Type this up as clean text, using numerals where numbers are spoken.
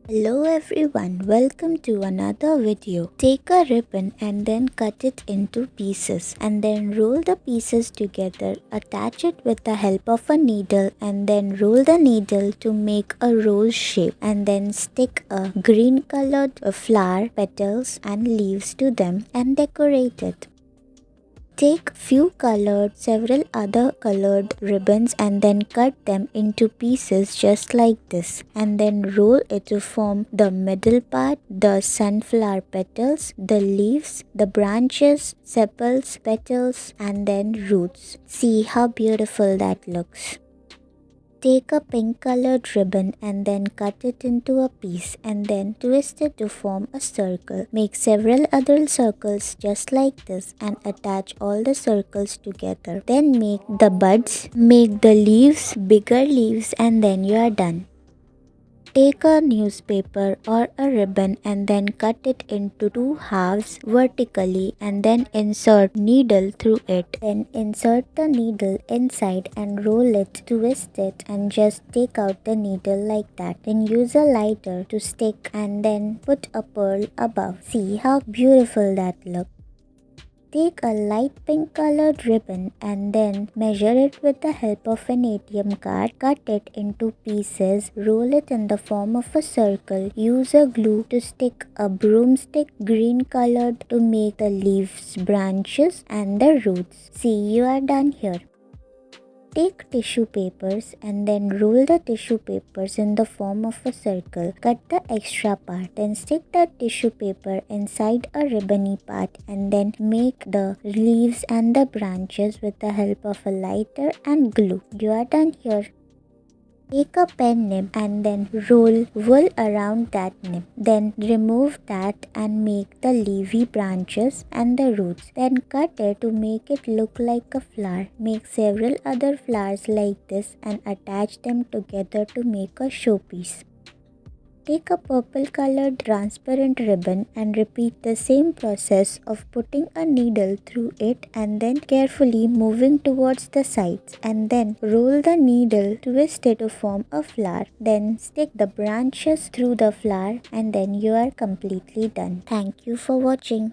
Hello everyone, welcome to another video. Take a ribbon and then cut it into pieces and then roll the pieces together. Attach it with the help of a needle and then roll the needle to make a rose shape and then stick a green colored flower, petals and leaves to them and decorate it. Take several other colored ribbons and then cut them into pieces just like this and then roll it to form the middle part, the sunflower petals, the leaves, the branches, sepals, petals and then roots. See how beautiful that looks. Take a pink colored ribbon and then cut it into a piece and then twist it to form a circle. Make several other circles just like this and attach all the circles together. Then make the buds, make the leaves, bigger leaves and then you are done. Take a newspaper or a ribbon and then cut it into two halves vertically and then insert needle through it. Then insert the needle inside and roll it, twist it and just take out the needle like that. Then use a lighter to stick and then put a pearl above. See how beautiful that looks. Take a light pink colored ribbon and then measure it with the help of an ATM card. Cut it into pieces, roll it in the form of a circle. Use a glue to stick a broomstick green colored to make the leaves, branches and the roots. See, you are done here. Take tissue papers and then roll the tissue papers in the form of a circle. Cut the extra part. Then stick the tissue paper inside a ribbony part and then make the leaves and the branches with the help of a lighter and glue. You are done here. Take a pen nib and then roll wool around that nib. Then remove that and make the leafy branches and the roots. Then cut it to make it look like a flower. Make several other flowers like this and attach them together to make a showpiece. Take a purple colored transparent ribbon and repeat the same process of putting a needle through it and then carefully moving towards the sides and then roll the needle, twist it to form a flower. Then stick the branches through the flower and then you are completely done. Thank you for watching.